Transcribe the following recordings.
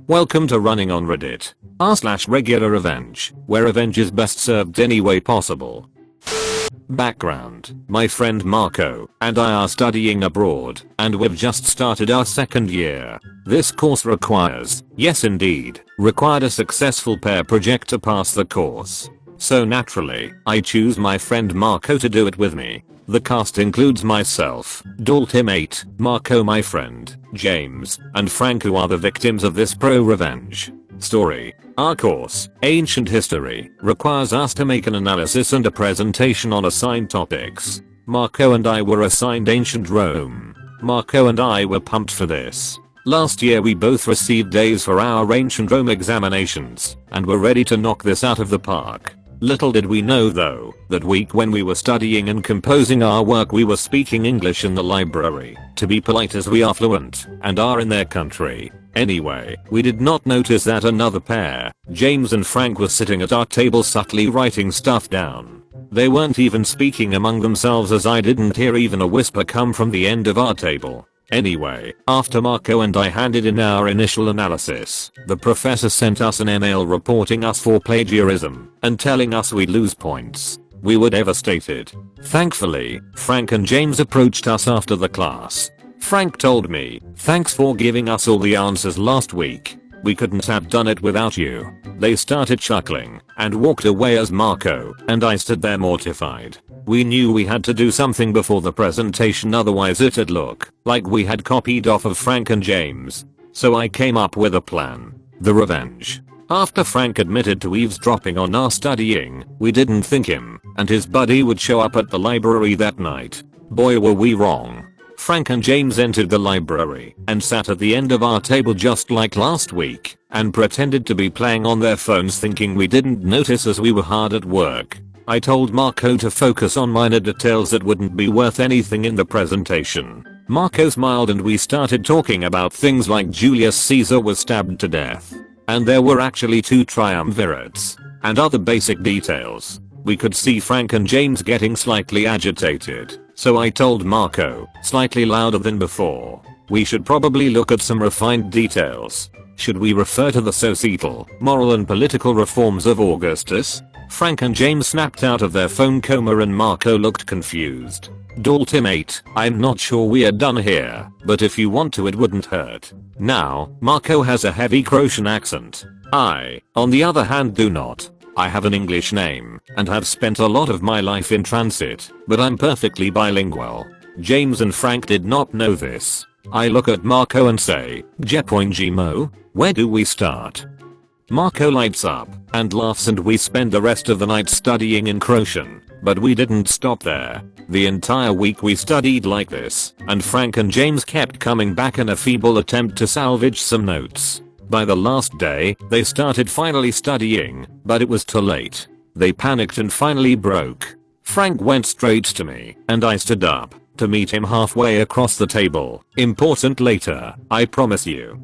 Welcome to Running on Reddit r/RegularRevenge, where revenge is best served any way possible. Background: my friend Marco and I are studying abroad, and we've just started our second year. This course requires, yes indeed, required a successful pair project to pass the course. So naturally, I choose my friend Marco to do it with me. The cast includes myself, TalesFromRetail, Marco my friend, James, and Frank, who are the victims of this pro-revenge story. Our course, Ancient History, requires us to make an analysis and a presentation on assigned topics. Marco and I were assigned Ancient Rome. Marco and I were pumped for this. Last year we both received A's for our Ancient Rome examinations, and were ready to knock this out of the park. Little did we know though, that week when we were studying and composing our work we were speaking English in the library, to be polite as we are fluent, and are in their country. Anyway, we did not notice that another pair, James and Frank, were sitting at our table subtly writing stuff down. They weren't even speaking among themselves, as I didn't hear even a whisper come from the end of our table. Anyway, after Marco and I handed in our initial analysis, the professor sent us an email reporting us for plagiarism and telling us we'd lose points. We were devastated. Thankfully, Frank and James approached us after the class. Frank told me, "Thanks for giving us all the answers last week. We couldn't have done it without you." They started chuckling and walked away as Marco and I stood there mortified. We knew we had to do something before the presentation, otherwise it'd look like we had copied off of Frank and James. So I came up with a plan: the revenge. After Frank admitted to eavesdropping on our studying, we didn't think him and his buddy would show up at the library that night. Boy, were we wrong. Frank and James entered the library and sat at the end of our table just like last week, and pretended to be playing on their phones, thinking we didn't notice as we were hard at work. I told Marco to focus on minor details that wouldn't be worth anything in the presentation. Marco smiled and we started talking about things like Julius Caesar was stabbed to death, and there were actually 2 triumvirates, and other basic details. We could see Frank and James getting slightly agitated, so I told Marco, slightly louder than before, we should probably look at some refined details. Should we refer to the societal, moral and political reforms of Augustus? Frank and James snapped out of their phone coma and Marco looked confused. TalesFromRetail, I'm not sure we're done here, but if you want to it wouldn't hurt. Now, Marco has a heavy Croatian accent. I, on the other hand, do not. I have an English name and have spent a lot of my life in transit, but I'm perfectly bilingual. James and Frank did not know this. I look at Marco and say, "Jepoingimo, where do we start?" Marco lights up and laughs and we spend the rest of the night studying in Croatian, but we didn't stop there. The entire week we studied like this, and Frank and James kept coming back in a feeble attempt to salvage some notes. By the last day, they started finally studying, but it was too late. They panicked and finally broke. Frank went straight to me, and I stood up to meet him halfway across the table. "Important later, I promise you."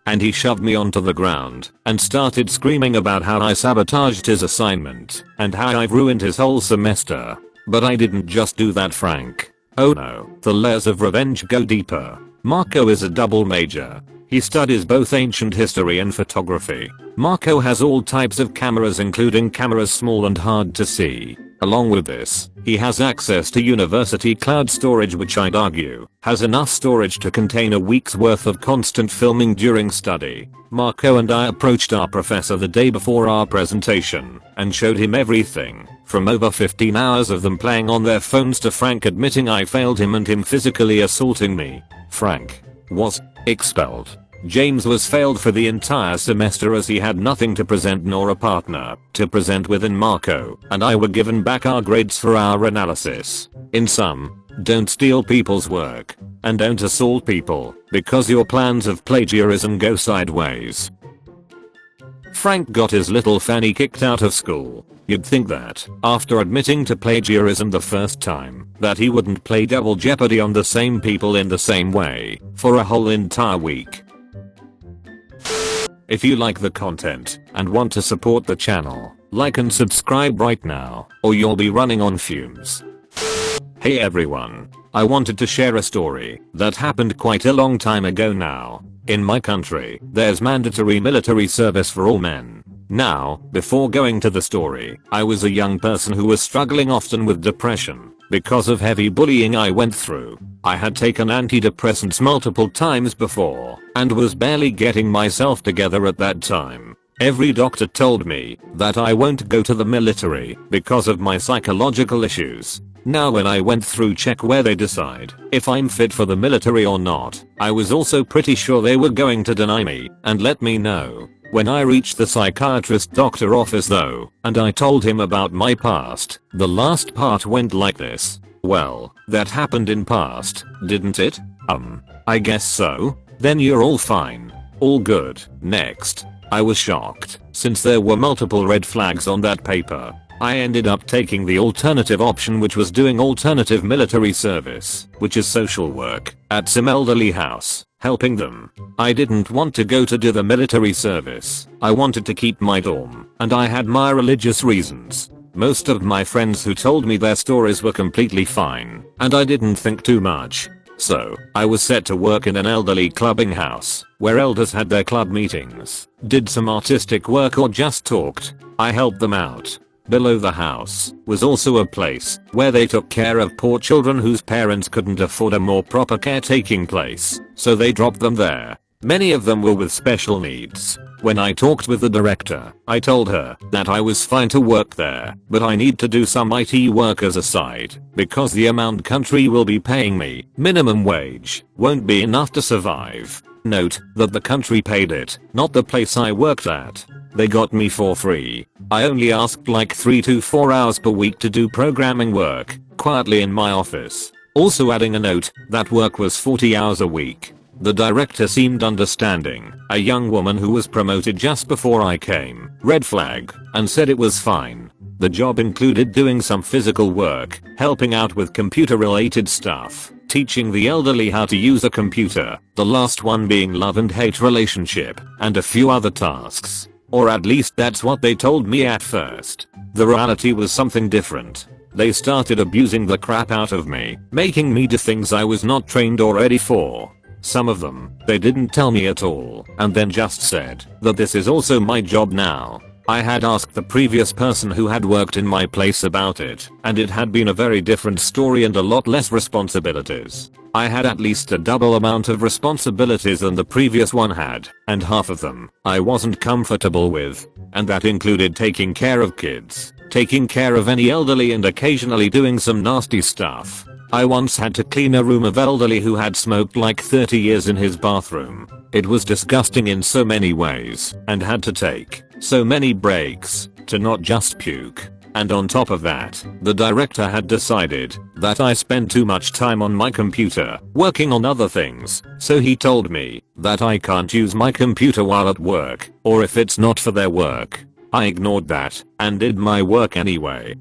And he shoved me onto the ground and started screaming about how I sabotaged his assignment and how I've ruined his whole semester. But I didn't just do that, Frank. Oh no, the layers of revenge go deeper. Marco is a double major. He studies both ancient history and photography. Marco has all types of cameras, including cameras small and hard to see. Along with this, he has access to university cloud storage, which I'd argue has enough storage to contain a week's worth of constant filming during study. Marco and I approached our professor the day before our presentation and showed him everything, from over 15 hours of them playing on their phones to Frank admitting I failed him and him physically assaulting me. Frank was expelled. James was failed for the entire semester as he had nothing to present nor a partner to present with, and Marco and I were given back our grades for our analysis. In sum, don't steal people's work and don't assault people because your plans of plagiarism go sideways. Frank got his little fanny kicked out of school. You'd think that, after admitting to plagiarism the first time, that he wouldn't play double jeopardy on the same people in the same way for a whole entire week. If you like the content and want to support the channel, like and subscribe right now, or you'll be running on fumes. Hey everyone. I wanted to share a story that happened quite a long time ago now. In my country, there's mandatory military service for all men. Now, before going to the story, I was a young person who was struggling often with depression because of heavy bullying I went through. I had taken antidepressants multiple times before and was barely getting myself together at that time. Every doctor told me that I won't go to the military because of my psychological issues. Now when I went through check where they decide if I'm fit for the military or not, I was also pretty sure they were going to deny me and let me know. When I reached the psychiatrist doctor office though, and I told him about my past, the last part went like this. Well, that happened in past, didn't it? I guess so. Then you're all fine. All good. Next. I was shocked, since there were multiple red flags on that paper. I ended up taking the alternative option, which was doing alternative military service, which is social work, at some elderly house, helping them. I didn't want to go to do the military service. I wanted to keep my dorm, and I had my religious reasons. Most of my friends who told me their stories were completely fine, and I didn't think too much. So, I was set to work in an elderly clubbing house, where elders had their club meetings, did some artistic work or just talked. I helped them out. Below the house was also a place where they took care of poor children whose parents couldn't afford a more proper caretaking place, so they dropped them there. Many of them were with special needs. When I talked with the director, I told her that I was fine to work there, but I need to do some IT work as a side, because the amount country will be paying me, minimum wage, won't be enough to survive. Note that the country paid it, not the place I worked at. They got me for free. I only asked like 3 to 4 hours per week to do programming work, quietly in my office. Also adding a note that work was 40 hours a week. The director seemed understanding, a young woman who was promoted just before I came, red flag, and said it was fine. The job included doing some physical work, helping out with computer related stuff, teaching the elderly how to use a computer, the last one being love and hate relationship, and a few other tasks. Or at least that's what they told me at first. The reality was something different. They started abusing the crap out of me, making me do things I was not trained or ready for. Some of them, they didn't tell me at all, and then just said that this is also my job now. I had asked the previous person who had worked in my place about it, and it had been a very different story and a lot less responsibilities. I had at least a double amount of responsibilities than the previous one had, and half of them I wasn't comfortable with, and that included taking care of kids, taking care of any elderly, and occasionally doing some nasty stuff. I once had to clean a room of elderly who had smoked like 30 years in his bathroom. It was disgusting in so many ways, and had to take so many breaks to not just puke. And on top of that, the director had decided that I spent too much time on my computer working on other things, so he told me that I can't use my computer while at work, or if it's not for their work. I ignored that and did my work anyway.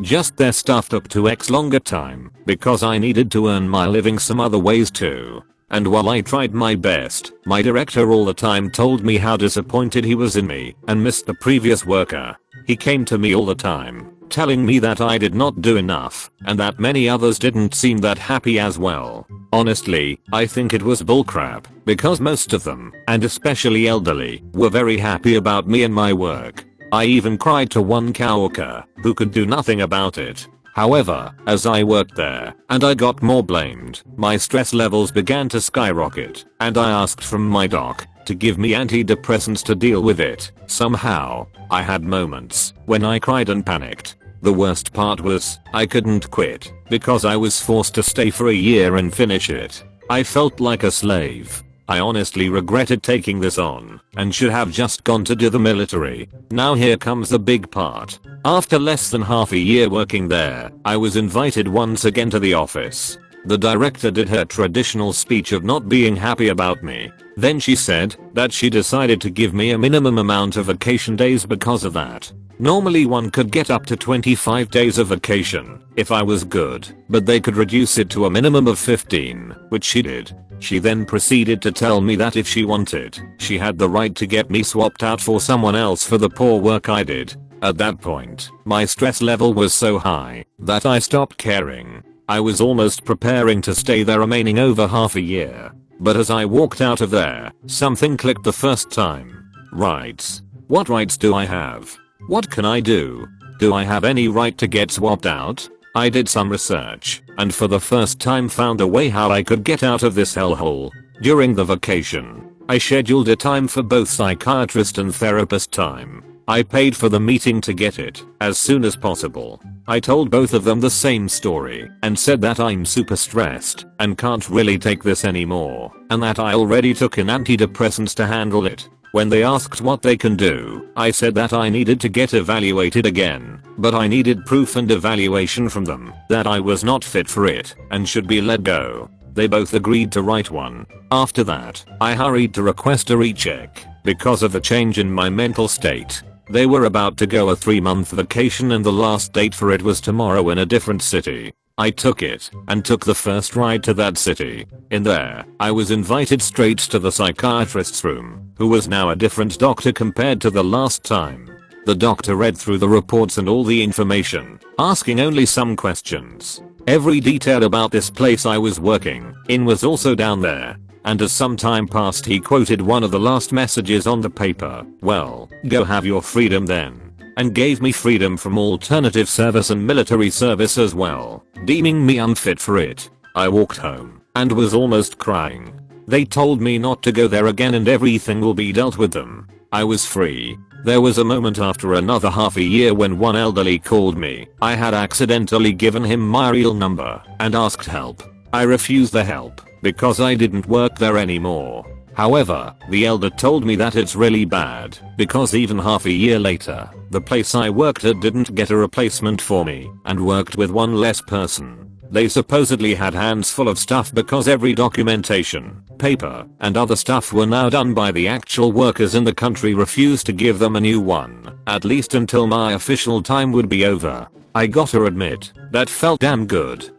Just their stuff took 2x longer time because I needed to earn my living some other ways too. And while I tried my best, my director all the time told me how disappointed he was in me and missed the previous worker. He came to me all the time, telling me that I did not do enough, and that many others didn't seem that happy as well. Honestly, I think it was bullcrap, because most of them, and especially elderly, were very happy about me and my work. I even cried to one coworker, who could do nothing about it. However, as I worked there, and I got more blamed, my stress levels began to skyrocket, and I asked from my doc to give me antidepressants to deal with it. Somehow, I had moments when I cried and panicked. The worst part was, I couldn't quit, because I was forced to stay for a year and finish it. I felt like a slave. I honestly regretted taking this on, and should have just gone to do the military. Now here comes the big part. After less than half a year working there, I was invited once again to the office. The director did her traditional speech of not being happy about me. Then she said that she decided to give me a minimum amount of vacation days because of that. Normally one could get up to 25 days of vacation if I was good, but they could reduce it to a minimum of 15, which she did. She then proceeded to tell me that if she wanted, she had the right to get me swapped out for someone else for the poor work I did. At that point, my stress level was so high that I stopped caring. I was almost preparing to stay there remaining over half a year. But as I walked out of there, something clicked the first time. Rights. What rights do I have? What can I do? Do I have any right to get swapped out? I did some research, and for the first time found a way how I could get out of this hellhole. During the vacation, I scheduled a time for both psychiatrist and therapist time. I paid for the meeting to get it as soon as possible. I told both of them the same story and said that I'm super stressed and can't really take this anymore, and that I already took in antidepressants to handle it. When they asked what they can do, I said that I needed to get evaluated again, but I needed proof and evaluation from them that I was not fit for it and should be let go. They both agreed to write one. After that, I hurried to request a recheck because of the change in my mental state. They were about to go a 3-month vacation and the last date for it was tomorrow in a different city. I took it and took the first ride to that city. In there, I was invited straight to the psychiatrist's room, who was now a different doctor compared to the last time. The doctor read through the reports and all the information, asking only some questions. Every detail about this place I was working in was also down there. And as some time passed, he quoted one of the last messages on the paper. "Well, go have your freedom then." And gave me freedom from alternative service and military service as well, deeming me unfit for it. I walked home and was almost crying. They told me not to go there again and everything will be dealt with them. I was free. There was a moment after another half a year when one elderly called me. I had accidentally given him my real number and asked help. I refused the help because I didn't work there anymore. However, the elder told me that it's really bad because even half a year later, the place I worked at didn't get a replacement for me and worked with one less person. They supposedly had hands full of stuff because every documentation, paper, and other stuff were now done by the actual workers and the country refused to give them a new one, at least until my official time would be over. I gotta admit, that felt damn good.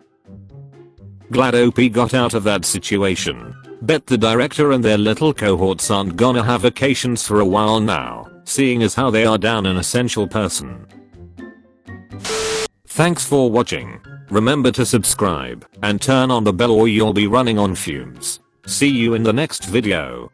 Glad OP got out of that situation. Bet the director and their little cohorts aren't gonna have vacations for a while now, seeing as how they are down an essential person. Thanks for watching. Remember to subscribe and turn on the bell or you'll be running on fumes. See you in the next video.